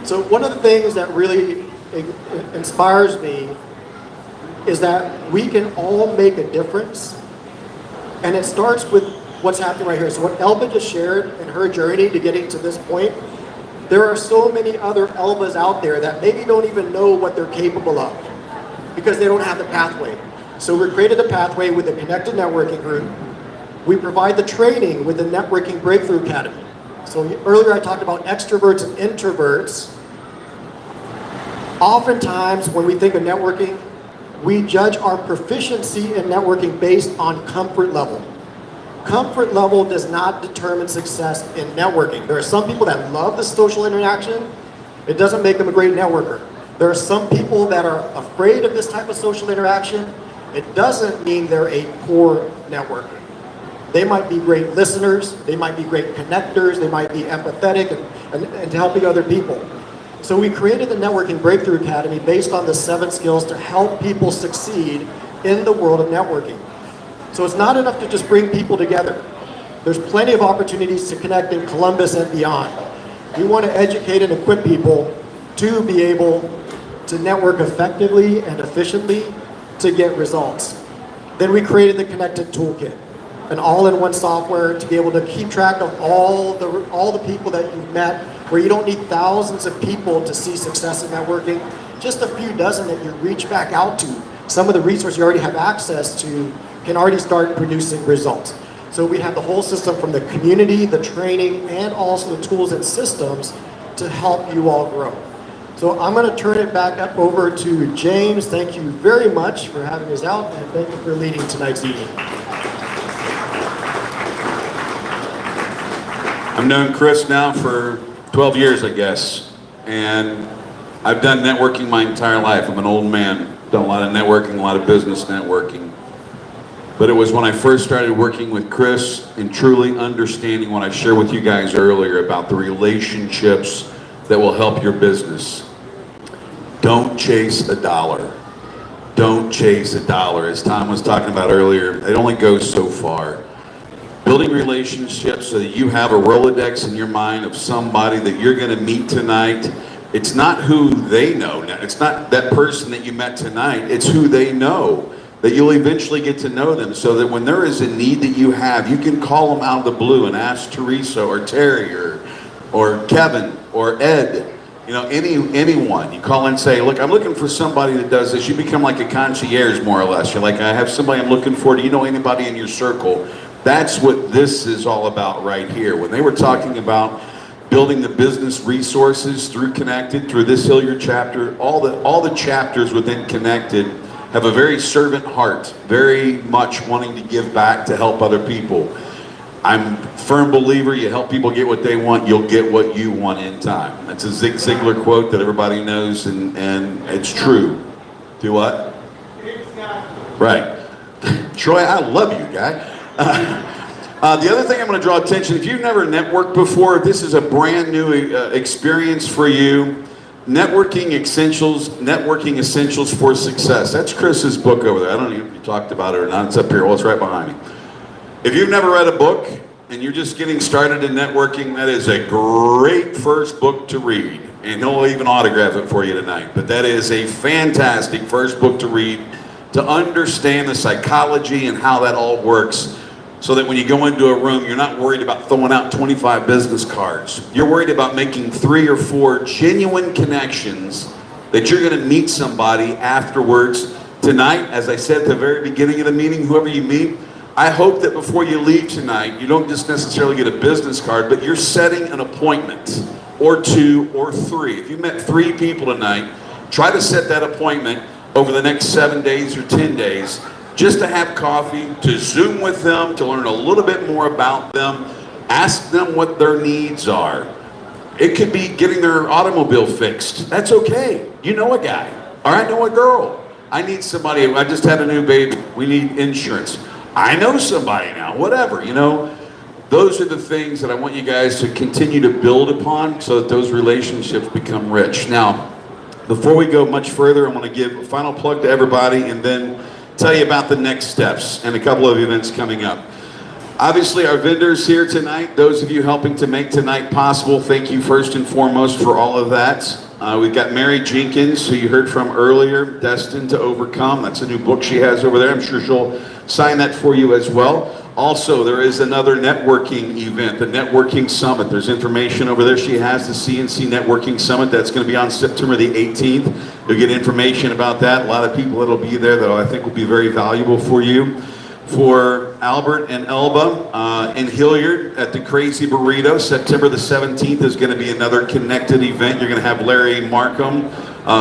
So one of the things that really inspires me is that we can all make a difference. And it starts with what's happening right here. So what Elba just shared in her journey to getting to this point, there are so many other Elbas out there that maybe don't even know what they're capable of because they don't have the pathway. So we created the pathway with the Connected Networking Group. We provide the training with the Networking Breakthrough Academy. So earlier I talked about extroverts and introverts. Oftentimes when we think of networking, we judge our proficiency in networking based on comfort level. Comfort level does not determine success in networking. There are some people that love the social interaction. It doesn't make them a great networker. There are some people that are afraid of this type of social interaction. It doesn't mean they're a poor networker. They might be great listeners, they might be great connectors, they might be empathetic and helping other people. So we created the Networking Breakthrough Academy based on the 7 skills to help people succeed in the world of networking. So it's not enough to just bring people together. There's plenty of opportunities to connect in Columbus and beyond. We want to educate and equip people to be able to network effectively and efficiently to get results. Then we created the Connected Toolkit, an all-in-one software to be able to keep track of all the people that you've met, where you don't need thousands of people to see success in networking. Just a few dozen that you reach back out to. Some of the resources you already have access to can already start producing results. So we have the whole system from the community, the training, and also the tools and systems to help you all grow. So I'm going to turn it back up over to James. Thank you very much for having us out, and thank you for leading tonight's evening. I've known Chris now for 12 years, I guess, and I've done networking my entire life. I'm an old man, done a lot of networking, a lot of business networking. But it was when I first started working with Chris and truly understanding what I shared with you guys earlier about the relationships that will help your business. Don't chase a dollar. Don't chase a dollar. As Tom was talking about earlier, it only goes so far. Building relationships so that you have a Rolodex in your mind of somebody that you're going to meet tonight. It's not who they know. It's not that person that you met tonight. It's who they know. That you'll eventually get to know them so that when there is a need that you have, you can call them out of the blue and ask Teresa or Terry or Kevin or Ed, you know, anyone. You call and say, look, I'm looking for somebody that does this. You become like a concierge, more or less. You're like, I have somebody I'm looking for. Do you know anybody in your circle? That's what this is all about right here. When they were talking about building the business resources through Connected, through this Hilliard chapter, all the chapters within Connected have a very servant heart, very much wanting to give back to help other people. I'm a firm believer, you help people get what they want, you'll get what you want in time. That's a Zig Ziglar quote that everybody knows, and it's true. Do what? Right. Troy, I love you, guy. The other thing I'm going to draw attention, if you've never networked before, this is a brand new experience for you. Networking Essentials for Success. That's Chris's book over there. I don't know if you talked about it or not. It's up here. Well, it's right behind me. If you've never read a book and you're just getting started in networking, that is a great first book to read. And he'll even autograph it for you tonight. But that is a fantastic first book to read to understand the psychology and how that all works, so that when you go into a room, you're not worried about throwing out 25 business cards. You're worried about making 3 or 4 genuine connections that you're going to meet somebody afterwards. Tonight, as I said at the very beginning of the meeting, whoever you meet, I hope that before you leave tonight, you don't just necessarily get a business card, but you're setting an appointment, or 2 or 3. If you met 3 people tonight, try to set that appointment over the next 7 days or 10 days, just to have coffee, to Zoom with them, to learn a little bit more about them, ask them what their needs are. It could be getting their automobile fixed. That's okay. You know a guy, or I know a girl. I need somebody, I just had a new baby. We need insurance. I know somebody now, whatever, you know. Those are the things that I want you guys to continue to build upon so that those relationships become rich. Now, before we go much further, I want to give a final plug to everybody and then tell you about the next steps and a couple of events coming up. Obviously, our vendors here tonight, those of you helping to make tonight possible, thank you first and foremost for all of that. We've got Mary Jenkins, who you heard from earlier, Destined to Overcome. That's a new book she has over there. I'm sure she'll sign that for you as well. Also, there is another networking event, the Networking Summit. There's information over there. She has the CNC Networking Summit. That's going to be on September the 18th. You'll get information about that. A lot of people that'll be there that I think will be very valuable for you. For Albert and Elba in Hilliard at the Crazy Burrito, September the 17th is going to be another connected event. You're going to have Larry Markham,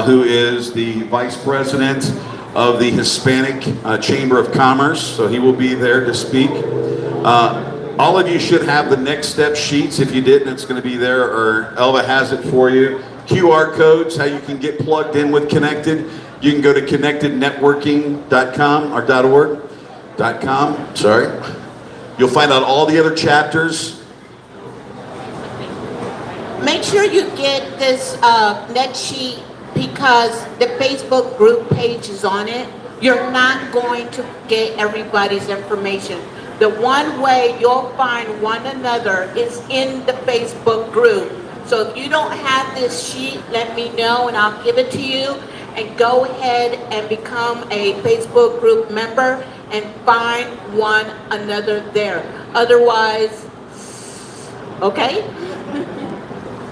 who is the Vice President of the Hispanic Chamber of Commerce, so he will be there to speak. All of you should have the next step sheets. If you didn't, it's going to be there, or Elba has it for you. QR codes, how you can get plugged in with Connected. You can go to connectednetworking.com or .org. Sorry. You'll find out all the other chapters. Make sure you get this net sheet because the Facebook group page is on it. You're not going to get everybody's information. The one way you'll find one another is in the Facebook group. So if you don't have this sheet, let me know and I'll give it to you. And go ahead and become a Facebook group member and find one another there. Otherwise, okay?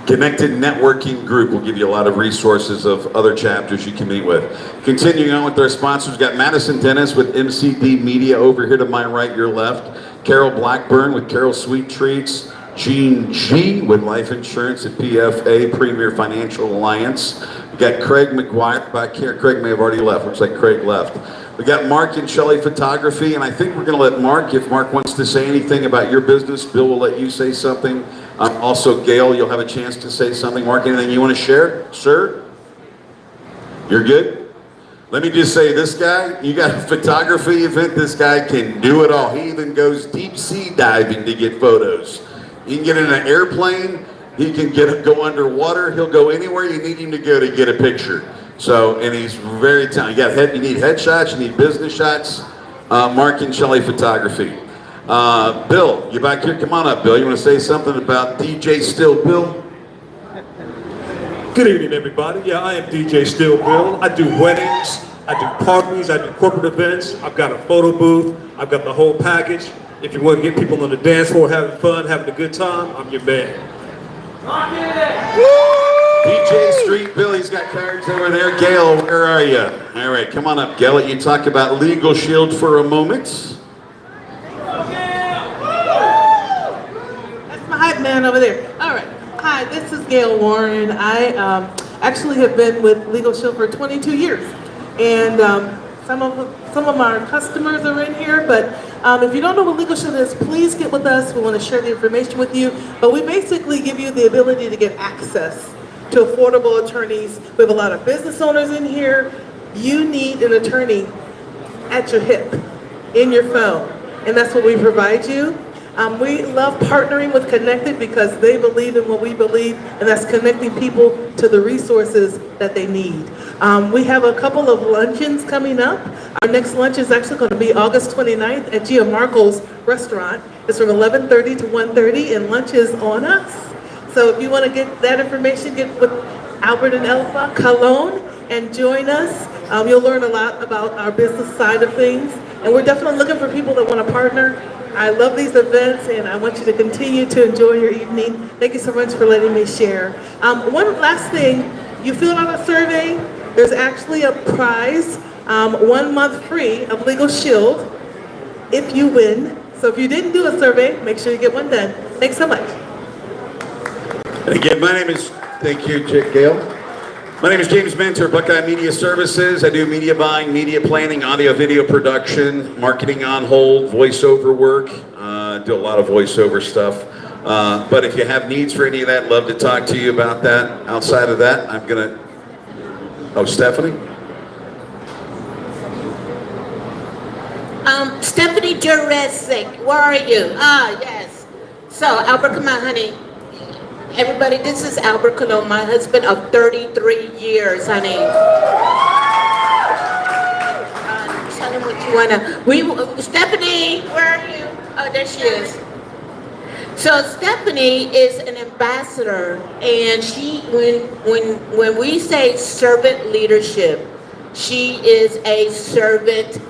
Connected Networking Group will give you a lot of resources of other chapters you can meet with. Continuing on with our sponsors, we've got Madison Dennis with MCD Media over here to my right, your left. Carol Blackburn with Carol Sweet Treats. Gene G with life insurance at PFA, Premier Financial Alliance. We got Craig McGuire back here. Craig may have already left. Looks like Craig left. We got Mark and Shelly Photography, and I think we're going to let Mark, if Mark wants to say anything about your business, Bill will let you say something. Also, Gail, you'll have a chance to say something. Mark, anything you want to share? Sir? You're good? Let me just say, this guy, you got a photography event, this guy can do it all. He even goes deep sea diving to get photos. He can get in an airplane, he can go underwater, he'll go anywhere you need him to go to get a picture. So, and he's very talented. You need headshots, you need business shots. Mark and Shelly Photography. Bill, you back here? Come on up, Bill. You want to say something about DJ Still Bill? Good evening, everybody. Yeah, I am DJ Still Bill. I do weddings, I do parties, I do corporate events. I've got a photo booth. I've got the whole package. If you want to get people on the dance floor having fun, having a good time, I'm your man. DJ Street Bill, he's got cards over there. Gail, where are you? All right, come on up, Gail. You talk about Legal Shield for a moment. That's my hype man over there. All right. Hi, this is Gail Warren. I actually have been with Legal Shield for 22 years. And some of our customers are in here, but if you don't know what Legal Shield is, please get with us. We want to share the information with you. But we basically give you the ability to get access to affordable attorneys. We have a lot of business owners in here. You need an attorney at your hip, in your phone, and that's what we provide you. We love partnering with Connected because they believe in what we believe, and that's connecting people to the resources that they need. We have a couple of luncheons coming up. Our next lunch is actually going to be August 29th at Gia Marco's restaurant. It's from 11:30 to 1:30, and lunch is on us. So if you want to get that information, get with Albert and Elfa Cologne and join us. You'll learn a lot about our business side of things, and we're definitely looking for people that want to partner. I love these events, and I want you to continue to enjoy your evening. Thank you so much for letting me share. One last thing, you filled out a survey. There's actually a prize, 1 month free of Legal Shield if you win. So if you didn't do a survey, make sure you get one done. Thanks so much. And again, thank you, Gail. My name is James Mentor, Buckeye Media Services. I do media buying, media planning, audio, video production, marketing on hold, voiceover work. Do a lot of voiceover stuff. But if you have needs for any of that, love to talk to you about that. Outside of that, Stephanie? Stephanie Juresic, where are you? Yes. So, Albert, come on, honey. Everybody, this is Albert Cologne, my husband of 33 years, honey. Tell him what you wanna. Stephanie, where are you? Oh, there she is. So Stephanie is an ambassador, and when we say servant leadership, she is a servant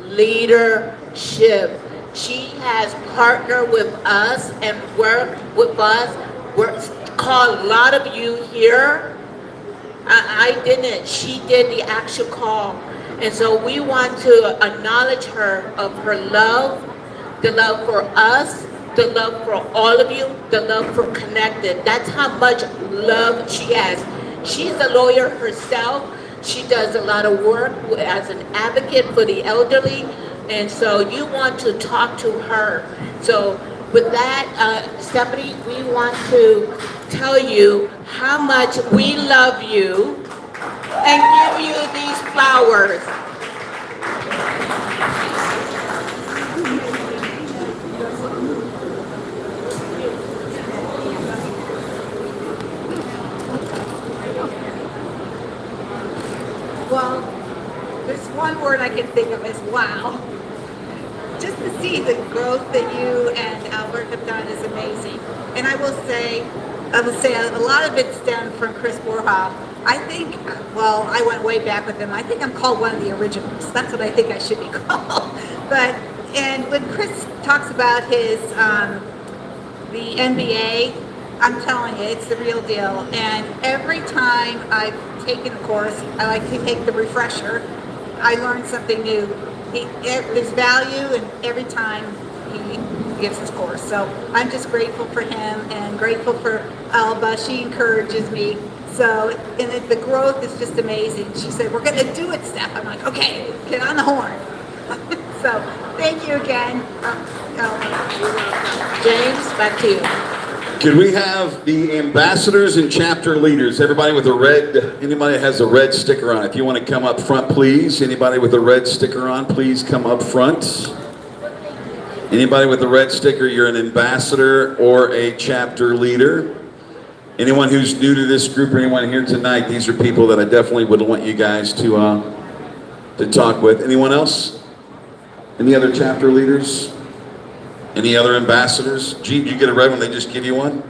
leadership. She has partnered with us and worked with us. Called a lot of you here. I didn't. She did the actual call, and so we want to acknowledge her of her love, the love for us, the love for all of you, the love for Connected. That's how much love she has. She's a lawyer herself. She does a lot of work as an advocate for the elderly, and so you want to talk to her. So with that, Stephanie, we want to tell you how much we love you and give you these flowers. Well, there's one word I can think of as wow. Just to see the growth that you and Albert have done is amazing. And I will say a lot of it stemmed from Chris Borhoff. I think, well, I went way back with him. I think I'm called one of the originals. That's what I think I should be called. And when Chris talks about his, the MBA, I'm telling you, it's the real deal. And every time I've taken a course, I like to take the refresher. I learn something new. There's value in every time he gives his course. So I'm just grateful for him and grateful for Alba. She encourages me. So, and the growth is just amazing. She said, we're going to do it, Steph. I'm like, okay, get on the horn. So thank you again. James, back to you. Can we have the ambassadors and chapter leaders? Everybody with a red, anybody that has a red sticker on, if you want to come up front, please. Anybody with a red sticker on, please come up front. Anybody with a red sticker, you're an ambassador or a chapter leader. Anyone who's new to this group or anyone here tonight, these are people that I definitely would want you guys to talk with. Anyone else? Any other chapter leaders? Any other ambassadors? Gene, you get a red one, they just give you one?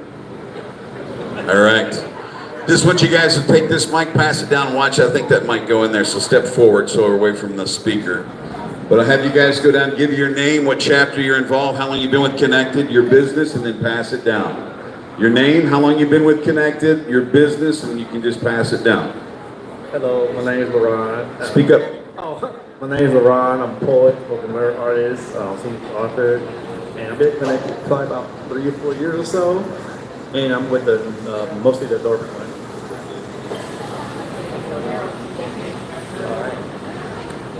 All right. Just want you guys to take this mic, pass it down, watch. I think that might go in there, so step forward so we're away from the speaker. But I'll have you guys go down, give your name, what chapter you're involved, how long you've been with Connected, your business, and then pass it down. Your name, how long you've been with Connected, your business, and you can just pass it down. Hello, my name is Laron. Speak up. My name is Laron. I'm a poet, spoken word artist, senior author, and I've been connected probably about 3 or 4 years or so. And I'm with the mostly the Tavern.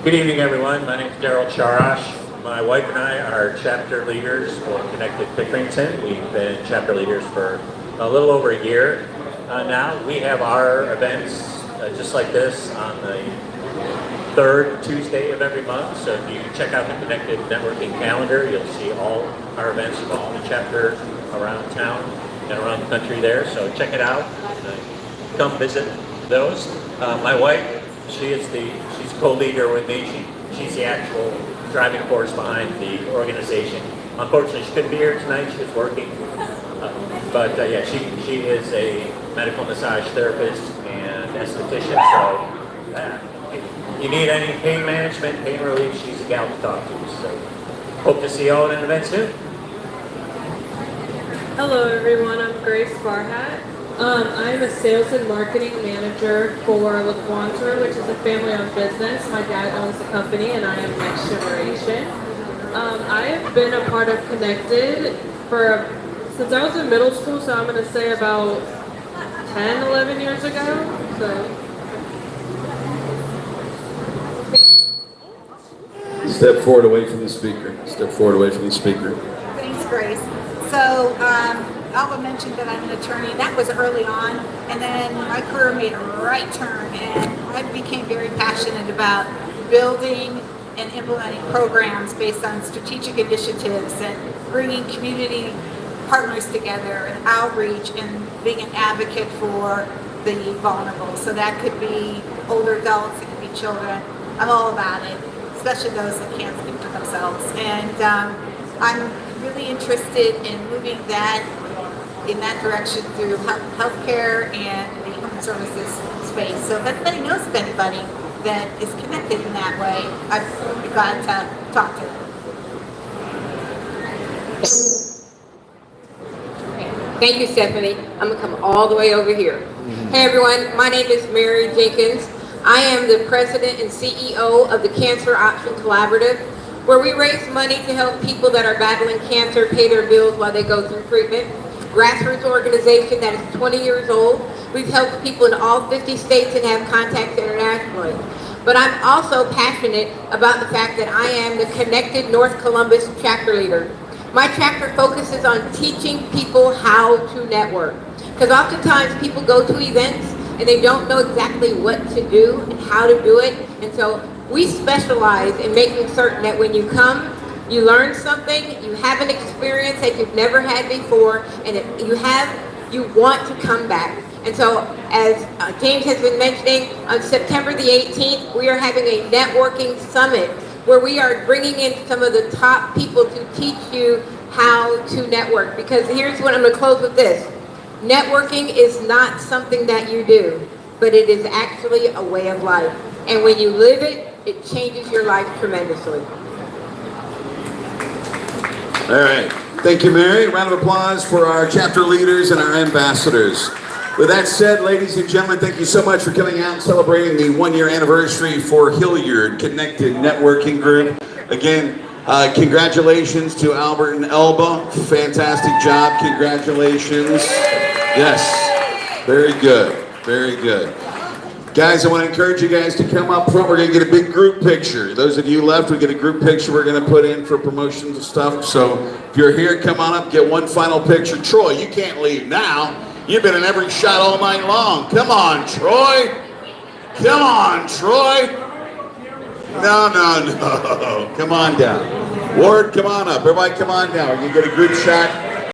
Good evening, everyone. My name is Daryl Charash. My wife and I are chapter leaders for Connected Pickerington. We've been chapter leaders for a little over a year now. We have our events just like this on the third Tuesday of every month. So if you check out the Connected Networking calendar, you'll see all our events from all the chapters around town and around the country there. So check it out. Come visit those. My wife, she's co-leader with me. She's the actual driving force behind the organization. Unfortunately, she couldn't be here tonight. She was working. But yeah, she is a medical massage therapist and esthetician. So if you need any pain management, pain relief, she's a gal to talk to. So hope to see you all at an event soon. Hello everyone, I'm Grace Farhat. I'm a sales and marketing manager for LaQuantor, which is a family-owned business. My dad owns the company and I am next generation. I have been a part of Connected since I was in middle school, so I'm going to say about 10, 11 years ago. Step forward away from the speaker. Step forward away from the speaker. Thanks, Grace. So, Alba mentioned that I'm an attorney. That was early on, and then my career made a right turn, and I became very passionate about building and implementing programs based on strategic initiatives and bringing community partners together and outreach and being an advocate for the vulnerable. So that could be older adults, it could be children. I'm all about it, especially those that can't speak for themselves. And I'm really interested in moving that in that direction through healthcare and the home services space. So if anybody knows of anybody that is connected in that way, I'd be glad to talk to them. Thank you, Stephanie. I'm gonna come all the way over here. Hey everyone, my name is Mary Jenkins. I am the president and CEO of the Cancer Option Collaborative, where we raise money to help people that are battling cancer pay their bills while they go through treatment. Grassroots organization that is 20 years old. We've helped people in all 50 states and have contacts internationally. But I'm also passionate about the fact that I am the Connected North Columbus chapter leader. My chapter focuses on teaching people how to network. Because oftentimes people go to events and they don't know exactly what to do and how to do it. And so we specialize in making certain that when you come, you learn something, you have an experience that you've never had before, and you want to come back. And so, as James has been mentioning, on September the 18th, we are having a networking summit where we are bringing in some of the top people to teach you how to network. Because here's what I'm going to close with this. Networking is not something that you do, but it is actually a way of life. And when you live it, it changes your life tremendously. All right. Thank you, Mary. A round of applause for our chapter leaders and our ambassadors. With that said, ladies and gentlemen, thank you so much for coming out and celebrating the one-year anniversary for Hilliard Connected Networking Group. Again, congratulations to Albert and Elba. Fantastic job. Congratulations. Yes. Very good. Very good. Guys, I want to encourage you guys to come up front. We're going to get a big group picture. Those of you left, we get a group picture we're going to put in for promotions and stuff. So if you're here, come on up, get one final picture. Troy, you can't leave now. You've been in every shot all night long. Come on, Troy. Come on, Troy. No. Come on down. Ward, come on up. Everybody come on down. You get a group shot.